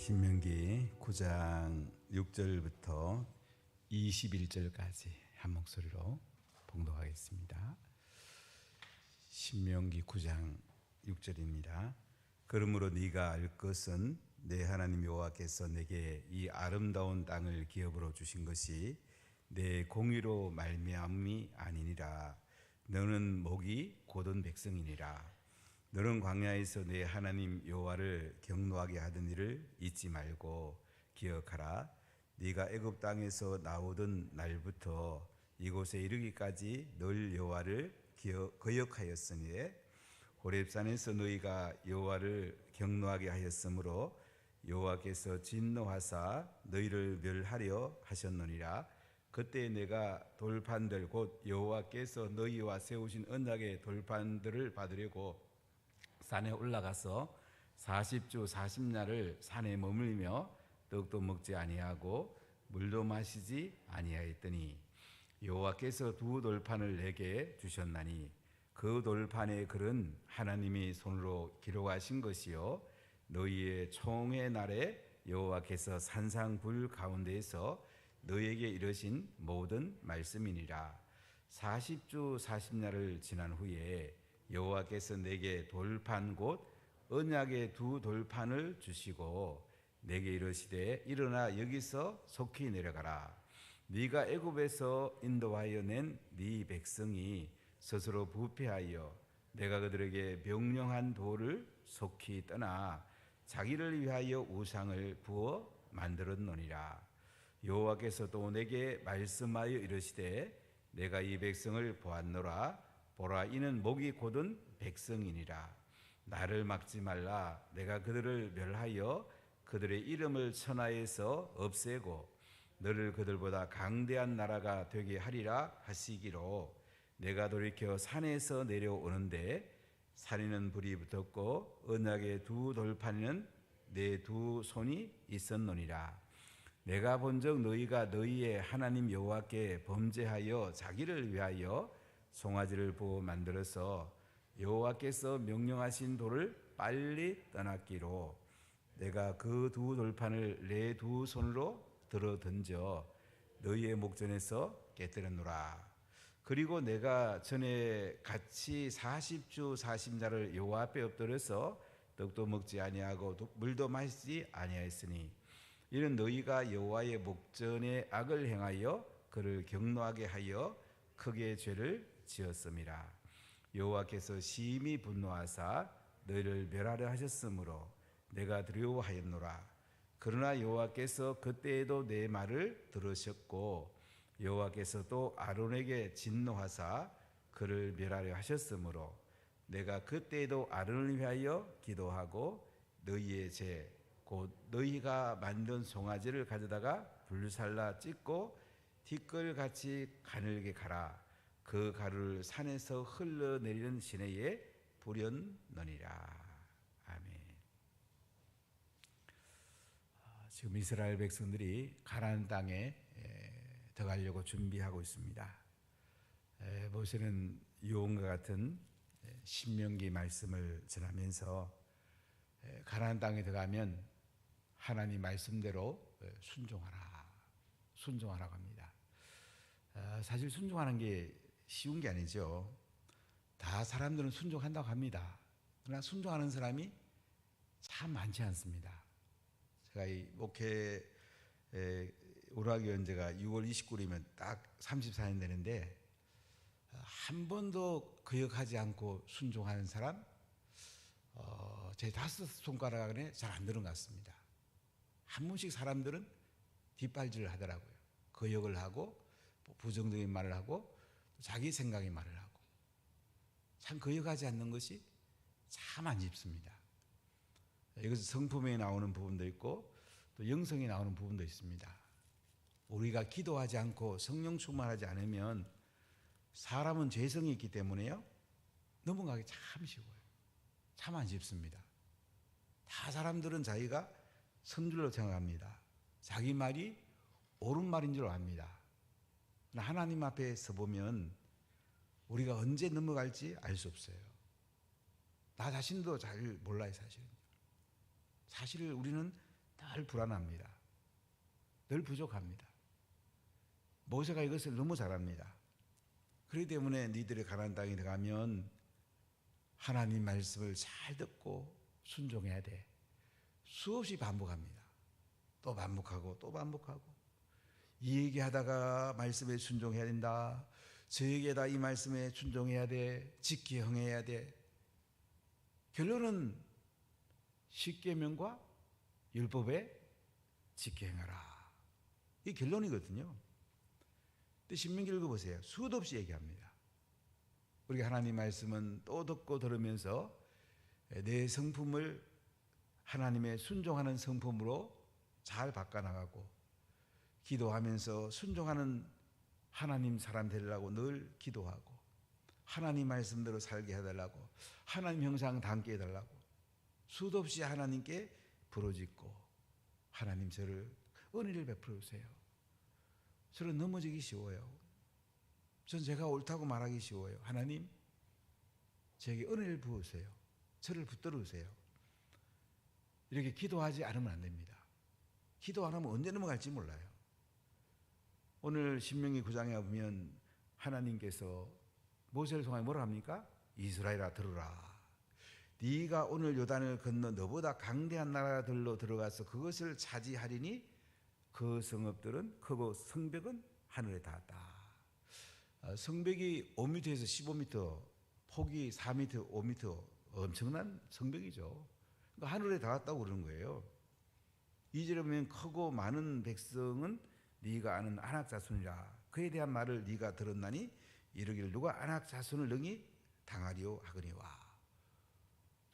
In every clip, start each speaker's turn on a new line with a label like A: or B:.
A: 신명기 9장 6절부터 21절까지 한 목소리로 봉독하겠습니다. 신명기 9장 6절입니다. 그러므로 네가 알 것은 내 하나님 여호와께서 내게 이 아름다운 땅을 기업으로 주신 것이 내 공의로 말미암음이 아니니라. 너는 목이 곧은 백성이니라. 너는 광야에서 내 하나님 여호와를 경노하게 하던 일을 잊지 말고 기억하라. 네가 애굽 땅에서 나오던 날부터 이곳에 이르기까지 늘 여호와를 거역하였으니 호렙산에서 너희가 여호와를 경노하게 하였으므로 여호와께서 진노하사 너희를 멸하려 하셨느니라. 그때 내가 돌판들 곧 여호와께서 너희와 세우신 언약의 돌판들을 받으려고 산에 올라가서 40주 40날을 산에 머물며 떡도 먹지 아니하고 물도 마시지 아니하였더니 여호와께서 두 돌판을 내게 주셨나니 그 돌판의 글은 하나님이 손으로 기록하신 것이요 너희의 총회 날에 여호와께서 산상불 가운데에서 너희에게 이르신 모든 말씀이니라. 40주 40날을 지난 후에 여호와께서 내게 돌판 곧 언약의 두 돌판을 주시고 내게 이르시되 일어나 여기서 속히 내려가라. 네가 애굽에서 인도하여 낸 네 백성이 스스로 부패하여 내가 그들에게 명령한 도를 속히 떠나 자기를 위하여 우상을 부어 만들었노니라. 여호와께서 또 내게 말씀하여 이르시되 내가 이 백성을 보았노라. 보라, 이는 목이 곧은 백성이니라. 나를 막지 말라. 내가 그들을 멸하여 그들의 이름을 천하에서 없애고 너를 그들보다 강대한 나라가 되게 하리라 하시기로 내가 돌이켜 산에서 내려오는데 산에는 불이 붙었고 언약의 두 돌판에는 내 두 손이 있었노니라. 내가 본적 너희가 너희의 하나님 여호와께 범죄하여 자기를 위하여 송아지를 부어 만들어서 여호와께서 명령하신 돌을 빨리 떠났기로 내가 그 두 돌판을 내 두 손으로 들어 던져 너희의 목전에서 깨뜨렸노라. 그리고 내가 전에 같이 40주 40날을 여호와 앞에 엎드려서 떡도 먹지 아니하고 물도 마시지 아니하였으니 이는 너희가 여호와의 목전에 악을 행하여 그를 경노하게 하여 크게 죄를 지었음이라. 여호와께서 심히 분노하사 너희를 멸하려 하셨으므로 내가 두려워하였노라. 그러나 여호와께서 그때에도 내 말을 들으셨고 여호와께서 또 아론에게 진노하사 그를 멸하려 하셨으므로 내가 그때에도 아론을 위하여 기도하고 너희의 죄 곧 너희가 만든 송아지를 가져다가 불살라 찢고 티끌같이 가늘게 갈아 그 가루를 산에서 흘러내리는 시내에 부렸느니라. 아멘. 지금 이스라엘 백성들이 가나안 땅에 들어가려고 준비하고 있습니다. 모세는 유언과 같은 신명기 말씀을 전하면서 가나안 땅에 들어가면 하나님 말씀대로 순종하라고 합니다. 사실 순종하는 게 쉬운 게 아니죠. 다 사람들은 순종한다고 합니다. 그러나 순종하는 사람이 참 많지 않습니다. 제가 이 목회 오락기 연재가 6월 29일이면 딱 34년 되는데 한 번도 거역하지 않고 순종하는 사람 제 5손가락 안에 잘 안 드는 것 같습니다. 한 번씩 사람들은 뒷발질을 하더라고요. 거역을 하고 부정적인 말을 하고 자기 생각의 말을 하고 참 거역하지 않는 것이 참 안 쉽습니다. 이것은 성품에 나오는 부분도 있고 또 영성에 나오는 부분도 있습니다. 우리가 기도하지 않고 성령 충만하지 않으면 사람은 죄성이 있기 때문에요 넘어가기 참 쉬워요. 참 안 쉽습니다. 다 사람들은 자기가 선줄로 생각합니다. 자기 말이 옳은 말인 줄 압니다. 하나님 앞에 서보면 우리가 언제 넘어갈지 알 수 없어요. 나 자신도 잘 몰라요. 사실 우리는 늘 불안합니다. 늘 부족합니다. 모세가 이것을 너무 잘합니다. 그렇기 때문에 너희들의 가나안 땅에 들어가면 하나님 말씀을 잘 듣고 순종해야 돼. 수없이 반복합니다. 또 반복하고 또 반복하고, 이 얘기하다가 말씀에 순종해야 된다. 저 얘기하다 이 말씀에 순종해야 돼. 지키 행해야 돼. 결론은 십계명과 율법에 지키 행하라. 이 결론이거든요. 근데 신명기 읽어보세요. 수도 없이 얘기합니다. 우리가 하나님 말씀은 또 듣고 들으면서 내 성품을 하나님의 순종하는 성품으로 잘 바꿔나가고, 기도하면서 순종하는 하나님 사람 되려고 늘 기도하고, 하나님 말씀대로 살게 해달라고, 하나님 형상 담게 해달라고 수도 없이 하나님께 부르짖고, 하나님 저를 은혜를 베풀어 주세요. 저는 넘어지기 쉬워요. 전 제가 옳다고 말하기 쉬워요. 하나님 저에게 은혜를 부으세요. 저를 붙들어 주세요. 이렇게 기도하지 않으면 안 됩니다. 기도 안 하면 언제 넘어갈지 몰라요. 오늘 신명기 9장에 보면 하나님께서 모세를 통하여 뭐라 합니까? 이스라엘아 들으라. 네가 오늘 요단을 건너 너보다 강대한 나라들로 들어가서 그것을 차지하리니 그 성읍들은 크고 성벽은 하늘에 닿았다. 성벽이 5m에서 15m, 폭이 4m, 5m, 엄청난 성벽이죠. 그러니까 하늘에 닿았다고 그러는 거예요. 2절에 보면 크고 많은 백성은 네가 아는 아낙 자손이라. 그에 대한 말을 네가 들었나니 이르기를 누가 아낙 자손을 능히 당하리요 하거니와.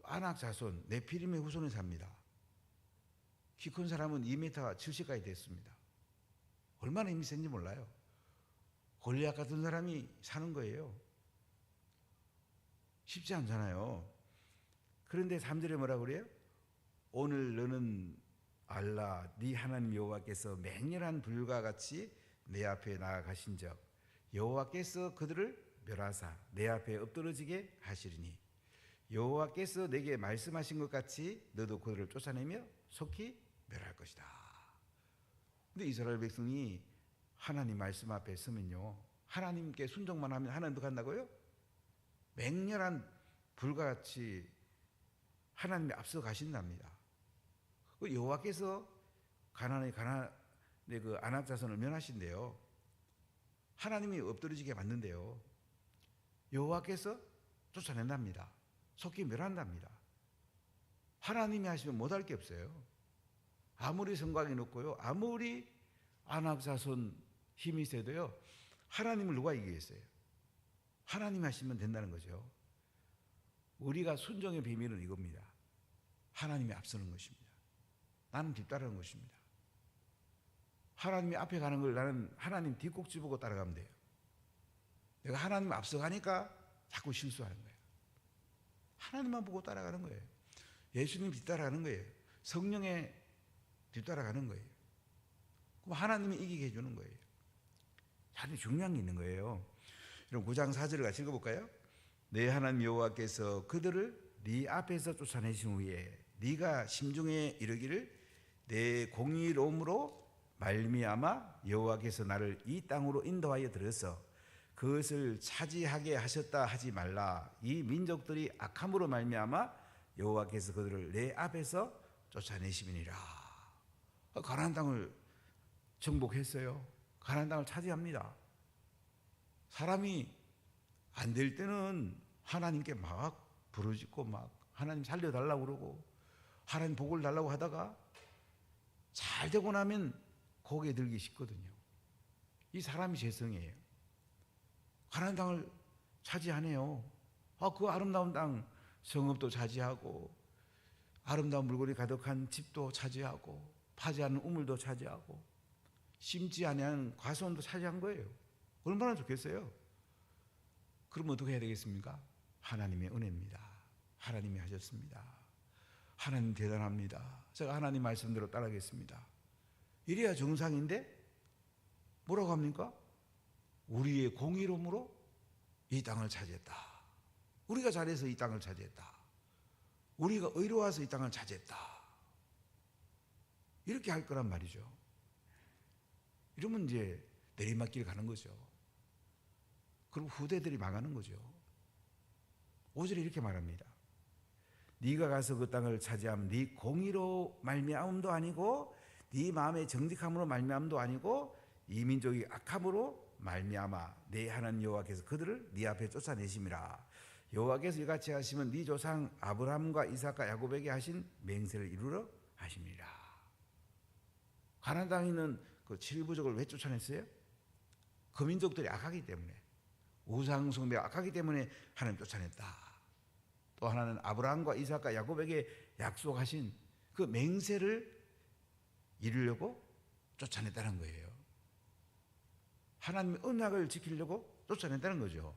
A: 아낙 자손 네피림의 후손이 삽니다. 키 큰 사람은 2m 70까지 됐습니다. 얼마나 힘이 센지 몰라요. 골리앗 같은 사람이 사는 거예요. 쉽지 않잖아요. 그런데 3절에 뭐라 그래요? 오늘 너는 알라 네 하나님 여호와께서 맹렬한 불과 같이 내 앞에 나아가신즉 여호와께서 그들을 멸하사 내 앞에 엎드러지게 하시리니 여호와께서 내게 말씀하신 것 같이 너도 그들을 쫓아내며 속히 멸할 것이다. 근데 이스라엘 백성이 하나님 말씀 앞에 서면요, 하나님께 순종만 하면 하나님도 간다고요? 맹렬한 불과 같이 하나님이 앞서 가신답니다. 여호와께서 가나안의 그 아낙 자손을 멸하신대요. 하나님이 엎드러지게 만든대요. 여호와께서 쫓아낸답니다. 속히 멸한답니다. 하나님이 하시면 못할 게 없어요. 아무리 성곽이 높고요, 아무리 아낙 자손 힘이 세도요, 하나님을 누가 이기겠어요? 하나님이 하시면 된다는 거죠. 우리가 순종의 비밀은 이겁니다. 하나님이 앞서는 것입니다. 나는 뒤따르는 것입니다. 하나님이 앞에 가는 걸 나는 하나님 뒷꼭지 보고 따라가면 돼요. 내가 하나님 앞서가니까 자꾸 실수하는 거예요. 하나님만 보고 따라가는 거예요. 예수님 뒤따라가는 거예요. 성령에 뒤따라가는 거예요. 그럼 하나님이 이기게 해주는 거예요. 아주 중요한 게 있는 거예요. 여러분 9장 4절을 같이 읽어볼까요? 내 하나님 여호와께서 그들을 네 앞에서 쫓아내신 후에 네가 심중에 이르기를 내 공의로움으로 말미암아 여호와께서 나를 이 땅으로 인도하여 들어서 그것을 차지하게 하셨다 하지 말라. 이 민족들이 악함으로 말미암아 여호와께서 그들을 내 앞에서 쫓아내심이니라. 가나안 땅을 정복했어요. 가나안 땅을 차지합니다. 사람이 안 될 때는 하나님께 막 부르짖고 막 하나님 살려달라고 그러고 하나님 복을 달라고 하다가 잘 되고 나면 고개 들기 쉽거든요. 이 사람이 죄성이에요. 가나안 땅을 차지하네요. 그 아름다운 땅 성읍도 차지하고 아름다운 물건이 가득한 집도 차지하고 파지 않는 우물도 차지하고 심지 아니한 과수원도 차지한 거예요. 얼마나 좋겠어요. 그럼 어떻게 해야 되겠습니까? 하나님의 은혜입니다. 하나님이 하셨습니다. 하나님 대단합니다. 제가 하나님 말씀대로 따라가겠습니다. 이래야 정상인데 뭐라고 합니까? 우리의 공의로움으로 이 땅을 차지했다. 우리가 잘해서 이 땅을 차지했다. 우리가 의로워서 이 땅을 차지했다. 이렇게 할 거란 말이죠. 이러면 이제 내리막길 가는 거죠. 그리고 후대들이 망하는 거죠. 5절에 이렇게 말합니다. 네가 가서 그 땅을 차지하면 네 공의로 말미암음도 아니고 네 마음의 정직함으로 말미암음도 아니고 이 민족이 악함으로 말미암아 내 하나님 여호와께서 그들을 네 앞에 쫓아내심이라. 여호와께서 이같이 하시면 네 조상 아브라함과 이삭과 야곱에게 하신 맹세를 이루러 하심이라. 가나안 땅에 있는 그 7부족을 왜 쫓아냈어요? 그 민족들이 악하기 때문에, 우상 숭배가 악하기 때문에 하나님 쫓아냈다. 또 하나는 아브라함과 이삭과 야곱에게 약속하신 그 맹세를 이루려고 쫓아냈다는 거예요. 하나님의 언약을 지키려고 쫓아냈다는 거죠.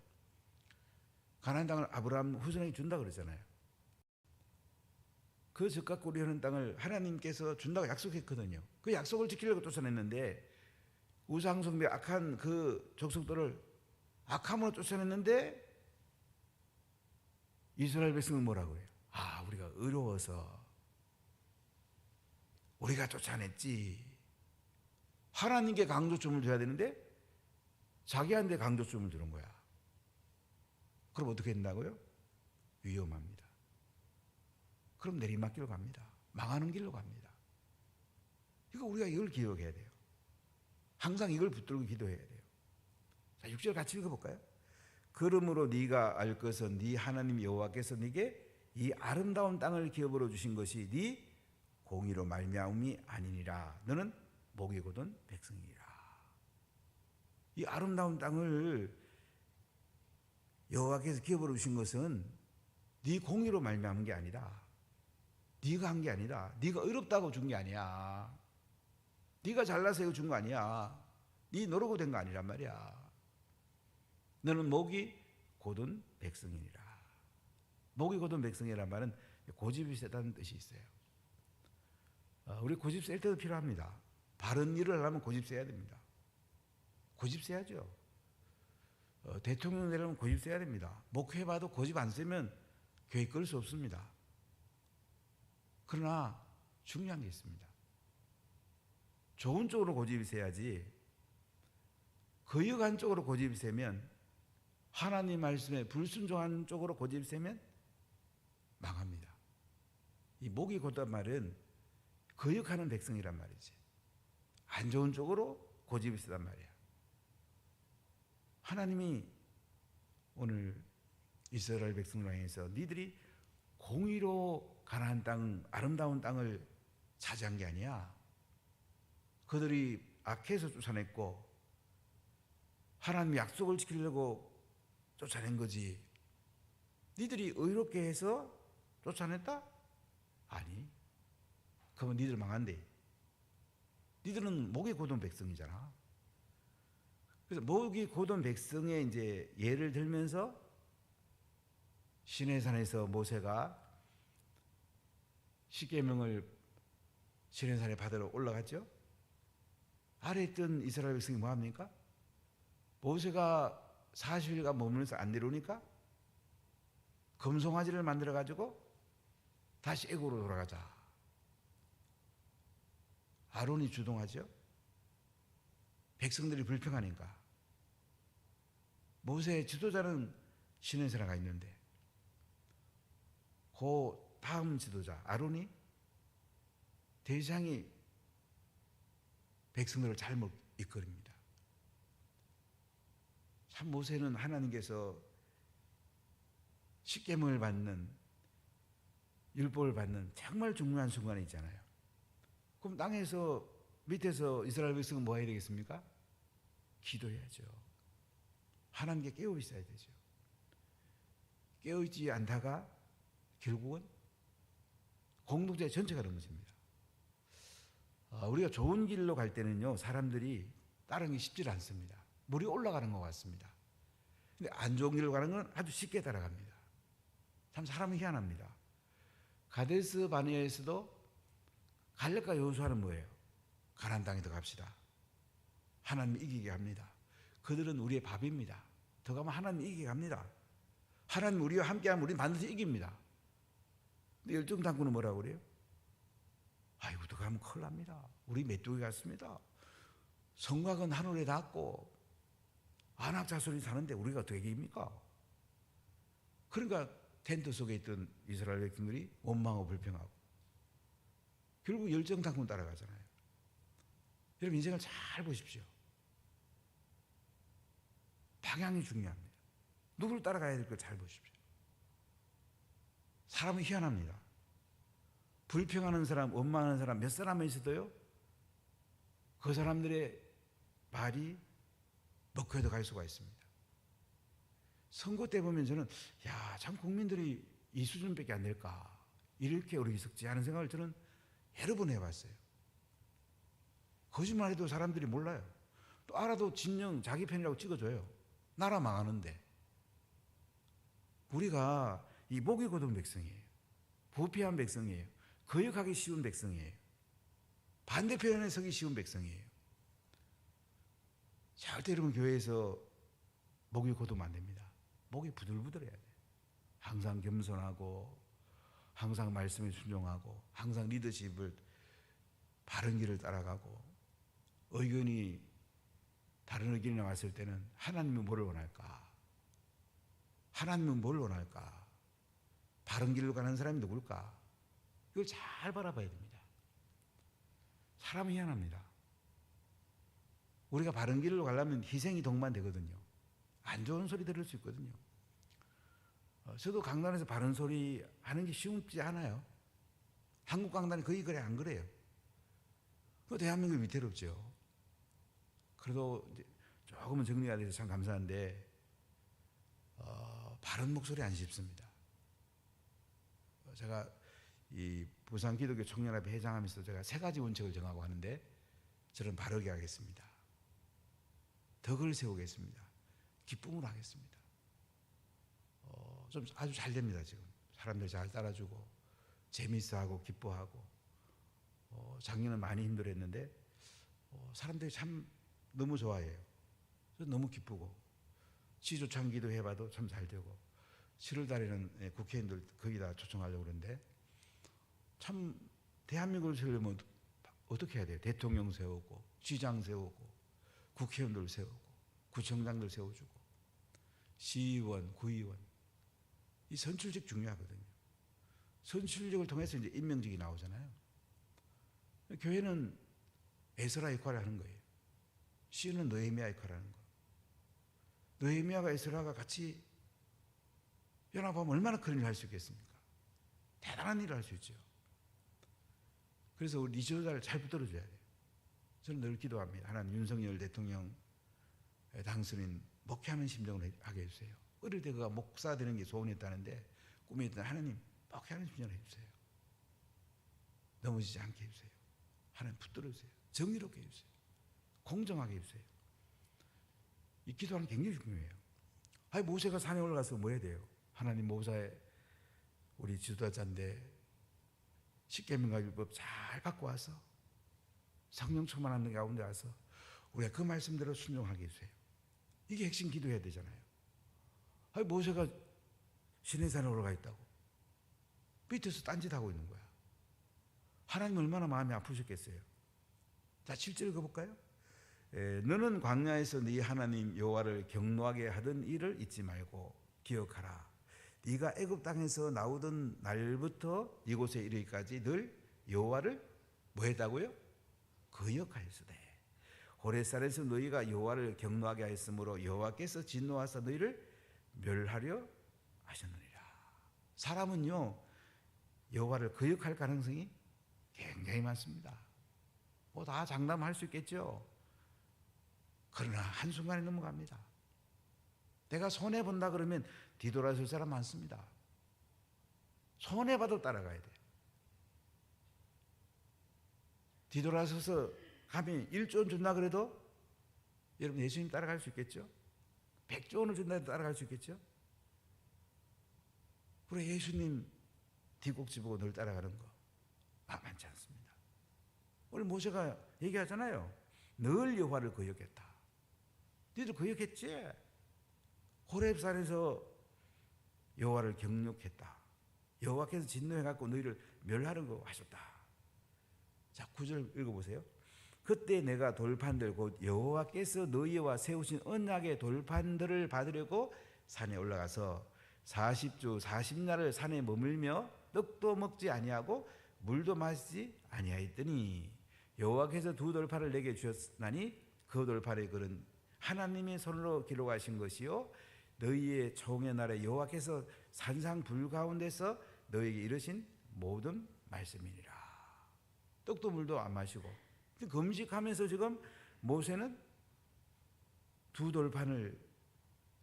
A: 가나안 땅을 아브라함 후손에게 준다고 그랬잖아요. 그 적과 꿀이 땅을 하나님께서 준다고 약속했거든요. 그 약속을 지키려고 쫓아냈는데, 우상 숭배 악한 그 족속들을 악함으로 쫓아냈는데, 이스라엘 백성은 뭐라고 해요? 아, 우리가 의로워서 우리가 쫓아냈지. 하나님께 강조점을 줘야 되는데 자기한테 강조점을 주는 거야. 그럼 어떻게 된다고요? 위험합니다. 그럼 내리막길로 갑니다. 망하는 길로 갑니다. 우리가 이걸 기억해야 돼요. 항상 이걸 붙들고 기도해야 돼요. 자, 6절 같이 읽어볼까요? 그러므로 네가 알 것은 네 하나님 여호와께서 네게 이 아름다운 땅을 기업으로 주신 것이 네 공의로 말미암음이 아니니라. 너는 목이 곧은 백성이라. 이 아름다운 땅을 여호와께서 기업으로 주신 것은 네 공의로 말미암은 게 아니다. 네가 한 게 아니다. 네가 의롭다고 준 게 아니야. 네가 잘나서 이거 준 거 아니야. 네 노력으로 된 거 아니란 말이야. 너는 목이 곧은 백성이니라. 목이 곧은 백성이라는 말은 고집이 세다는 뜻이 있어요. 우리 고집 셀 때도 필요합니다. 바른 일을 하려면 고집 세야 됩니다. 고집 세야죠. 대통령 되려면 고집 세야 됩니다. 목회해봐도 고집 안 세면 교회 끌 수 없습니다. 그러나 중요한 게 있습니다. 좋은 쪽으로 고집이 세야지 거역한 쪽으로 고집이 세면, 하나님 말씀에 불순종하는 쪽으로 고집이 세면 망합니다. 이 목이 곧단 말은 거역하는 백성이란 말이지. 안 좋은 쪽으로 고집이 세단 말이야. 하나님이 오늘 이스라엘 백성을 향해서 니들이 공의로 가나안 땅, 아름다운 땅을 차지한 게 아니야. 그들이 악해서 쫓아냈고 하나님 약속을 지키려고 쫓아낸 거지. 니들이 의롭게 해서 쫓아냈다? 아니. 그러면 니들 망한대. 니들은 목이 곧은 백성이잖아. 그래서 목이 곧은 백성의 이제 예를 들면서 시내산에서 모세가 십계명을 시내산에 받으러 올라갔죠. 아래에 있던 이스라엘 백성이 뭐합니까? 모세가 40일간 머물면서 안 내려오니까 금송아지를 만들어 가지고 다시 애굽으로 돌아가자. 아론이 주동하죠. 백성들이 불평하니까. 모세의 지도자는 시내산에 가 있는데 그 다음 지도자 아론이 대장이 백성들을 잘못 이끌입니다. 참 모세는 하나님께서 십계명을 받는, 율법을 받는 정말 중요한 순간이 있잖아요. 그럼 땅에서 밑에서 이스라엘 백성은 뭐 해야 되겠습니까? 기도해야죠. 하나님께 깨어 있어야 되죠. 깨어 있지 않다가 결국은 공동체 전체가 넘어집니다. 우리가 좋은 길로 갈 때는요, 사람들이 따르기 쉽지 않습니다. 물이 올라가는 것 같습니다. 근데 안 좋은 길로 가는 건 아주 쉽게 따라갑니다. 참 사람은 희한합니다. 가데스 바네아에서도 갈렙과 여호수아는 뭐예요? 가나안 땅에 들어갑시다. 하나님이 이기게 합니다. 그들은 우리의 밥입니다. 더 가면 하나님이 이기게 합니다. 하나님 우리와 함께하면 우리는 반드시 이깁니다. 근데 열정 당구는 뭐라고 그래요? 아이고 더 가면 큰일 납니다. 우리 메뚜기 같습니다. 성곽은 하늘에 닿고 안악자손이 사는데 우리가 어떻게 이깁니까? 그러니까 텐트 속에 있던 이스라엘 백성들이 원망하고 불평하고 결국 열정당군 따라가잖아요. 여러분 인생을 잘 보십시오. 방향이 중요합니다. 누구를 따라가야 될 걸 잘 보십시오. 사람은 희한합니다. 불평하는 사람, 원망하는 사람 몇 사람만 있어도요, 그 사람들의 말이 먹혀도 갈 수가 있습니다. 선거 때 보면 저는 참 국민들이 이 수준밖에 안 될까, 이렇게 어리석지 하는 생각을 저는 여러 번 해봤어요. 거짓말해도 사람들이 몰라요. 또 알아도 진영 자기 편이라고 찍어줘요. 나라 망하는데. 우리가 이 목이 곧은 백성이에요. 부패한 백성이에요. 거역하기 쉬운 백성이에요. 반대편에 서기 쉬운 백성이에요. 절대 여러분 교회에서 목이 곧으면 안 됩니다. 목이 부들부들해야 돼요. 항상 겸손하고 항상 말씀에 순종하고 항상 리더십을 바른 길을 따라가고 의견이 다른 의견이 나왔을 때는 하나님은 뭘 원할까? 하나님은 뭘 원할까? 바른 길로 가는 사람이 누굴까? 이걸 잘 바라봐야 됩니다. 사람이 희한합니다. 우리가 바른 길로 가려면 희생이 동반되거든요. 안 좋은 소리 들을 수 있거든요. 저도 강단에서 바른 소리 하는 게 쉽지 않아요. 한국 강단이 거의 그래 안 그래요. 그 대한민국이 위태롭죠. 그래도 이제 조금은 정리가 돼서 참 감사한데 바른 목소리 안 쉽습니다. 제가 이 부산 기독교 청년합회 회장하면서 제가 3가지 원칙을 정하고 하는데 저는 바르게 하겠습니다. 덕을 세우겠습니다. 기쁨으로 하겠습니다. 좀 아주 잘 됩니다. 지금 사람들 잘 따라주고 재미있어하고 기뻐하고 작년은 많이 힘들었는데 사람들이 참 너무 좋아해요. 너무 기쁘고 시조찬 기도해봐도 참 잘 되고 7월 달에는 국회의원들 거기다 초청하려고 그러는데 참 대한민국을 세우려면 어떻게 해야 돼요? 대통령 세우고 시장 세우고 국회의원들 세우고 구청장들 세워주고 시의원, 구의원 이 선출직 중요하거든요. 선출직을 통해서 이제 임명직이 나오잖아요. 교회는 에스라 역할을 하는 거예요. 시는 느헤미야 역할을 하는 거예요. 느헤미야가 에스라가 같이 연합하면 얼마나 큰 일을 할 수 있겠습니까? 대단한 일을 할 수 있죠. 그래서 우리 지도자를 잘 붙들어줘야 돼요. 저는 늘 기도합니다. 하나님 윤석열 대통령 당선인 목회하는 심정을 하게 해주세요. 어릴 때 그가 목사 되는 게 소원이었다는데 꿈에 있던 하나님 목회하는 심정을 해주세요. 넘어지지 않게 해주세요. 하나님 붙들어주세요. 정의롭게 해주세요. 공정하게 해주세요. 이 기도하는 게 굉장히 중요해요. 모세가 산에 올라가서 뭐 해야 돼요? 하나님 모세의 우리 지도자인데 십계명과 율법 잘 갖고 와서 성령 충만한 가운데 와서 우리가 그 말씀대로 순종하게 해주세요. 이게 핵심 기도해야 되잖아요. 모세가 시내산에 올라가 있다고 밑에서 딴짓하고 있는 거야. 하나님 얼마나 마음이 아프셨겠어요. 자 7절 읽어볼까요? 너는 광야에서 네 하나님 여호와를 경노하게 하던 일을 잊지 말고 기억하라. 네가 애굽 땅에서 나오던 날부터 이곳에 이르기까지 늘 여호와를 뭐 했다고요? 거역하였으되 호레산에서 너희가 여호와를 경노하게 하였으므로 여호와께서 진노하사 너희를 멸하려 하셨느니라. 사람은요 여호와를 거역할 가능성이 굉장히 많습니다. 뭐 다 장담할 수 있겠죠. 그러나 한순간에 넘어갑니다. 내가 손해본다 그러면 뒤돌아설 사람 많습니다. 손해봐도 따라가야 돼. 뒤돌아서서 가면 1조 원 준다 그래도 여러분 예수님 따라갈 수 있겠죠? 100조 원을 준다 해도 따라갈 수 있겠죠? 그래 예수님 뒤곡지 보고 늘 따라가는 거 만만치 않습니다. 오늘 모세가 얘기하잖아요. 늘 여호와를 거역했다. 너희들 거역했지? 호렙산에서 여호와를 경욕했다. 여호와께서 진노해갖고 너희를 멸하는 거 하셨다. 자, 9절 읽어보세요. 그때 내가 돌판들 곧 여호와께서 너희와 세우신 언약의 돌판들을 받으려고 산에 올라가서 40주 40날을 산에 머물며 떡도 먹지 아니하고 물도 마시지 아니하였더니 여호와께서 두 돌판을 내게 주셨나니 그 돌판의 글은 하나님의 손으로 기록하신 것이요 너희의 총의 날에 여호와께서 산상 불 가운데서 너희에게 이르신 모든 말씀이니라. 떡도 물도 안 마시고 금식하면서 지금 모세는 두 돌판을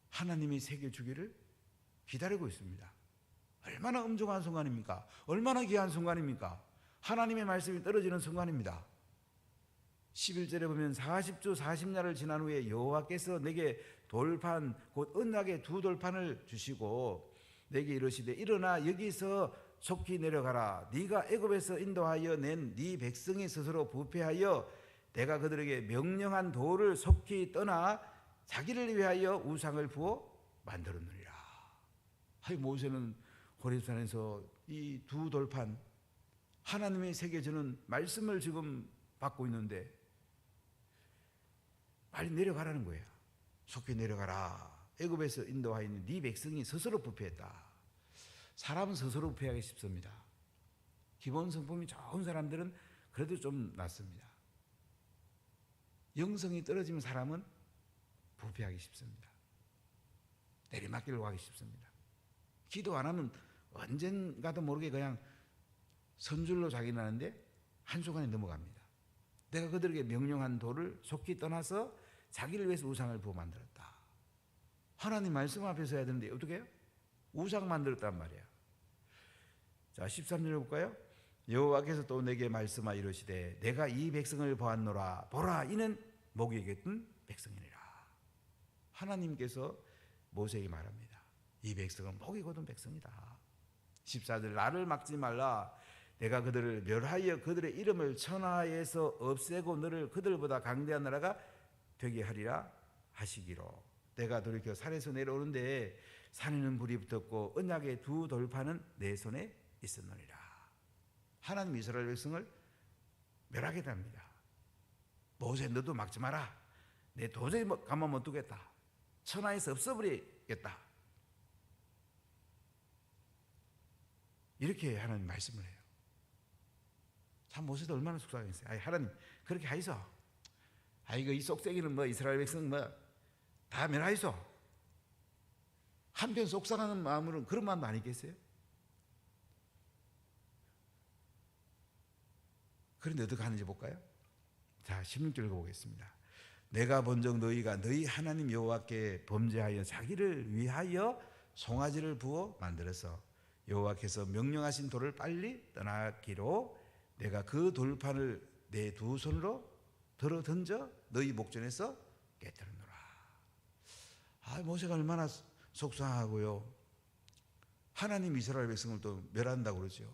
A: 하나님이 새겨주기를 기다리고 있습니다. 얼마나 엄중한 순간입니까? 얼마나 귀한 순간입니까? 하나님의 말씀이 떨어지는 순간입니다. 11절에 보면 40주 40날을 지난 후에 여호와께서 내게 돌판 곧 언약의 두 돌판을 주시고 내게 이르시되 일어나 여기서 속히 내려가라. 네가 애굽에서 인도하여 낸 네 백성이 스스로 부패하여 내가 그들에게 명령한 도를 속히 떠나 자기를 위하여 우상을 부어 만들었느니라. 하이 모세는 호렙산에서 이 두 돌판 하나님의 새겨주는 말씀을 지금 받고 있는데 빨리 내려가라는 거예요. 속히 내려가라. 애굽에서 인도하여 있는 네 백성이 스스로 부패했다. 사람은 스스로 부패하기 쉽습니다. 기본 성품이 좋은 사람들은 그래도 좀 낫습니다. 영성이 떨어지면 사람은 부패하기 쉽습니다. 내리막길로 가기 쉽습니다. 기도 안 하면 언젠가도 모르게 그냥 선줄로 자기 나는데 한순간에 넘어갑니다. 내가 그들에게 명령한 도를 속히 떠나서 자기를 위해서 우상을 부어 만들었다. 하나님 말씀 앞에서 해야 되는데 어떻게 해요? 우상 만들었단 말이야. 자, 13절 볼까요? 여호와께서 또 내게 말씀하여 이르시되 내가 이 백성을 보았노라. 보라, 이는 목이 겠던 백성이니라. 하나님께서 모세에게 말합니다. 이 백성은 목이 곧은 백성이다. 14절 나를 막지 말라. 내가 그들을 멸하여 그들의 이름을 천하에서 없애고 너를 그들보다 강대한 나라가 되게 하리라 하시기로. 내가 돌이켜 산에서 내려오는데 산에는 불이 붙었고 언약의 두 돌판은 내 손에 있었느니라. 하나님 이스라엘 백성을 멸하게 됩니다. 모세 너도 막지 마라. 내 도저히 가만 못 두겠다. 천하에서 없어버리겠다. 이렇게 하나님 말씀을 해요. 참 모세도 얼마나 속상했어요. 아이, 하나님 그렇게 하이소. 아이고 이 쏙새기는 뭐 이스라엘 백성 뭐 다 멸하이소. 한편 속상하는 마음으로는 그런 마음도 아니겠어요? 그런데 어떻게 하는지 볼까요? 자, 16절 읽어보겠습니다. 내가 본적 너희가 너희 하나님 여호와께 범죄하여 자기를 위하여 송아지를 부어 만들어서 여호와께서 명령하신 돌을 빨리 떠나기로 내가 그 돌판을 내 두 손으로 들어 던져 너희 목전에서 깨뜨리노라. 아, 모세가 얼마나 속상하고요. 하나님 이스라엘 백성을 또 멸한다고 그러죠.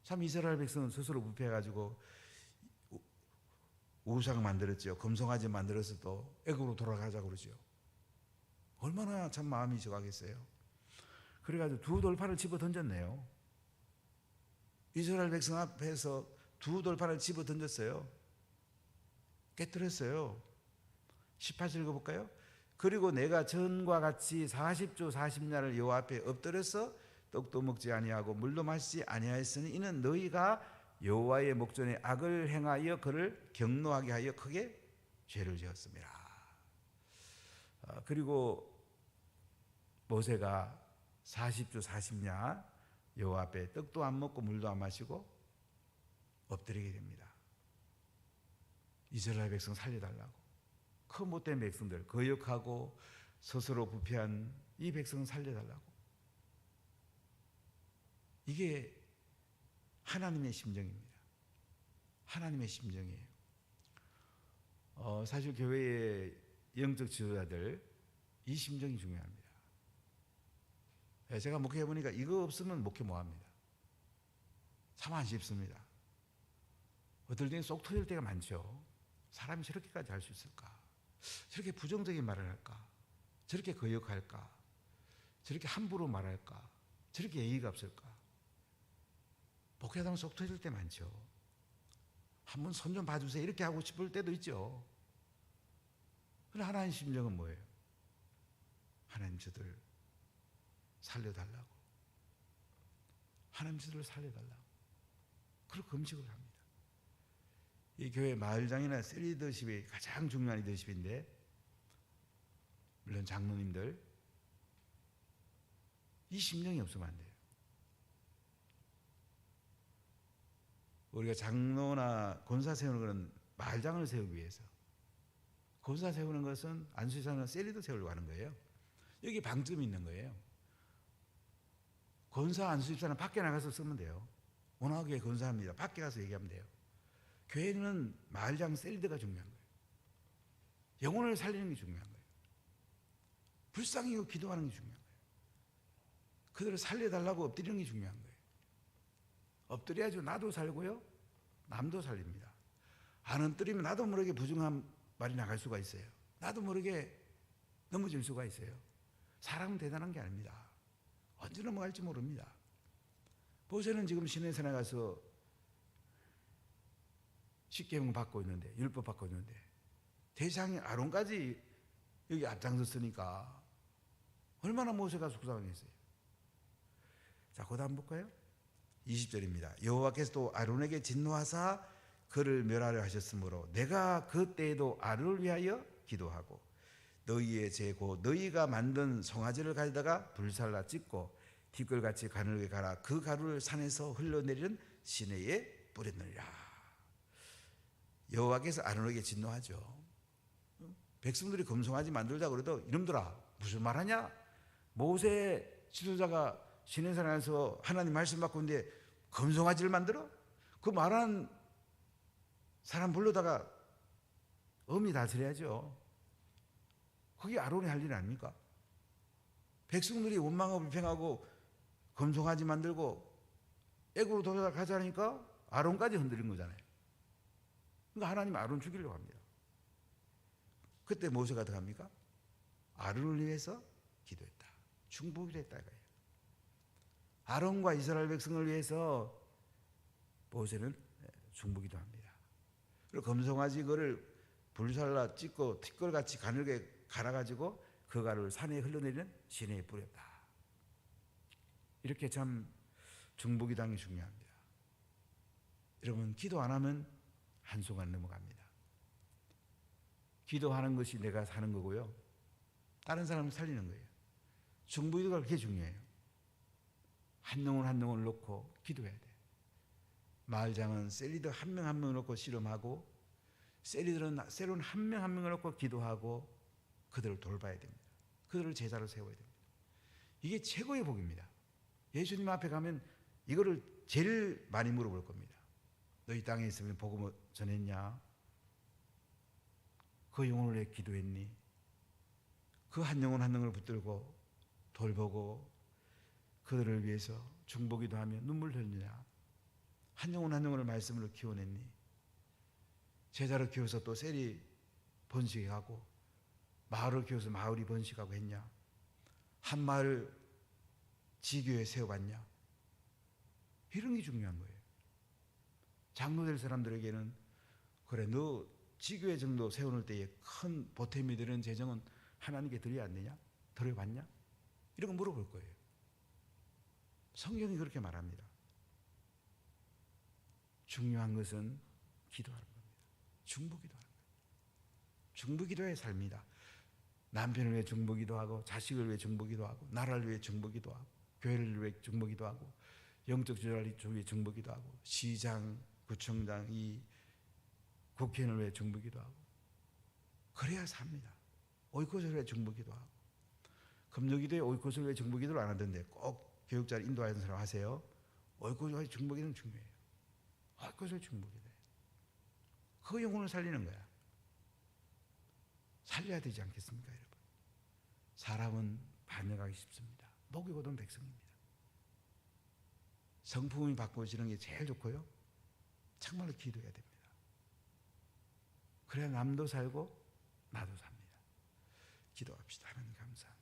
A: 참 이스라엘 백성은 스스로 부패해가지고 우상을 만들었죠. 금송아지 만들어서 또 애굽으로 돌아가자고 그러죠. 얼마나 참 마음이 적하겠어요. 그래가지고 두 돌판을 집어 던졌네요. 이스라엘 백성 앞에서 두 돌판을 집어 던졌어요. 깨뜨렸어요. 18절 읽어볼까요? 그리고 내가 전과 같이 40주 40날을 여호와 앞에 엎드려서 떡도 먹지 아니하고 물도 마시지 아니하였으니 이는 너희가 여호와의 목전에 악을 행하여 그를 경노하게 하여 크게 죄를 지었습니다. 그리고 모세가 40주 40년 여호와 앞에 떡도 안 먹고 물도 안 마시고 엎드리게 됩니다. 이스라엘 백성 살려달라고. 그 못된 백성들, 거역하고 스스로 부패한 이 백성 살려달라고. 이게 하나님의 심정입니다. 하나님의 심정이에요. 사실 교회의 영적 지도자들 이 심정이 중요합니다. 제가 목회해 보니까 이거 없으면 목회 못합니다. 참 아쉽습니다. 어떨 때는 쏙 터질 때가 많죠. 사람이 저렇게까지 할 수 있을까? 저렇게 부정적인 말을 할까? 저렇게 거역할까? 저렇게 함부로 말할까? 저렇게 예의가 없을까? 목회하다 보면 속 터질 때 많죠. 한번 손 좀 봐주세요 이렇게 하고 싶을 때도 있죠. 그러나 하나님 심정은 뭐예요? 하나님 저들 살려달라고, 하나님 저들 살려달라고 그렇게 금식을 합니다. 이 교회 마을장이나 셀리더십이 가장 중요한 리더십인데, 물론 장로님들 이 심정이 없으면 안 돼요. 우리가 장로나 권사 세우는 것은 마을장을 세우기 위해서, 권사 세우는 것은 안수사는 셀리더 세우려고 하는 거예요. 여기 방점이 있는 거예요. 권사 안수집사는 밖에 나가서 쓰면 돼요. 원하게 권사합니다. 밖에 가서 얘기하면 돼요. 교회는 마을장 셀리더가 중요한 거예요. 영혼을 살리는 게 중요한 거예요. 불쌍히 기도하는 게 중요한 거예요. 그들을 살려달라고 엎드리는 게 중요한 거예요. 엎드려야죠. 나도 살고요, 남도 살립니다. 안 엎드리면 나도 모르게 부정한 말이 나갈 수가 있어요. 나도 모르게 넘어질 수가 있어요. 사람은 대단한 게 아닙니다. 언제 넘어갈지 모릅니다. 모세는 지금 시내산에 가서 십계명 받고 있는데, 율법 받고 있는데, 대장이 아론까지 여기 앞장섰으니까 얼마나 모세가 속상했어요. 자, 그 다음 볼까요? 20절입니다. 여호와께서 또 아론에게 진노하사 그를 멸하려 하셨으므로 내가 그때에도 아론을 위하여 기도하고 너희의 재고 너희가 만든 송아지를 가져다가 불살라 찢고 티끌같이 가늘게 갈아 그 가루를 산에서 흘러내리는 시내에 뿌렸느니라. 여호와께서 아론에게 진노하죠. 백성들이 금송아지 만들자고 그래도 이놈들아 무슨 말하냐? 모세 지도자가 시내산에서 하나님 말씀 받고 있는데 금송아지를 만들어? 그 말한 사람 불러다가 엄히 다스려야죠. 그게 아론이 할 일 아닙니까? 백성들이 원망을 불평하고 금송아지 만들고 애굽으로 돌아가자니까 아론까지 흔들린 거잖아요. 그러니까 하나님 아론 죽이려고 합니다. 그때 모세가 어떻게 합니까? 아론을 위해서 기도했다. 중보기도 했다 이거예요. 아론과 이스라엘 백성을 위해서 모세는 중보기도 합니다. 그리고 금송아지 그를 불살라 찢고 티끌같이 가늘게 갈아가지고 그 가루를 산에 흘러내리는 시내에 뿌렸다. 이렇게 참 중보기도하는 게 중요합니다. 여러분, 기도 안 하면 한순간 넘어갑니다. 기도하는 것이 내가 사는 거고요, 다른 사람을 살리는 거예요. 중보기도가 그렇게 중요해요. 한 영혼 한 영혼을 놓고 기도해야 돼요. 마을장은 셀리더 한 명 한 명을 놓고 씨름하고, 셀리더는 새로운 한 명 한 명을 놓고 기도하고 그들을 돌봐야 됩니다. 그들을 제자로 세워야 됩니다. 이게 최고의 복입니다. 예수님 앞에 가면 이거를 제일 많이 물어볼 겁니다. 너 이 땅에 있으면 복음을 전했냐? 그 영혼을 위해 기도했니? 그 한 영혼 한 영혼을 붙들고 돌보고 그들을 위해서 중보기도 하며 눈물 흘리냐? 한 영혼 한 영혼을 말씀으로 키워냈니? 제자로 키워서 또 셀이 번식하고 마을을 키워서 마을이 번식하고 했냐? 한 마을 지교에 세워봤냐? 이런 게 중요한 거예요. 장로 될 사람들에게는 그래 너 지교회 정도 세워놓을 때에 큰 보탬이 되는 재정은 하나님께 드려야 안 되냐? 드려봤냐? 이런 거 물어볼 거예요. 성경이 그렇게 말합니다. 중요한 것은 기도하는 겁니다. 중보기도하는 거예요. 중보기도의 삶이다. 남편을 위해 중보기도하고, 자식을 위해 중보기도하고, 나라를 위해 중보기도하고, 교회를 위해 중보기도하고, 영적 주자를 위해 중보기도하고, 시장, 구청장, 이 국회의원을 위해 중보기도하고, 그래야 삽니다. 오이코스를 위해 중보기도하고. 금요기도에 오이코스를 위해 중보기도를 안 하던데 꼭 교육자를 인도하는 사람 하세요. 오이코스의 중보기도는 중요해요. 오이코스의 중보기도예요. 그 영혼을 살리는 거야. 살려야 되지 않겠습니까, 여러분? 사람은 반역하기 쉽습니다. 목이 곧은 백성입니다. 성품이 바꿔지는 게 제일 좋고요, 정말로 기도해야 됩니다. 그래야 남도 살고 나도 삽니다. 기도합시다. 하나님 감사합니다.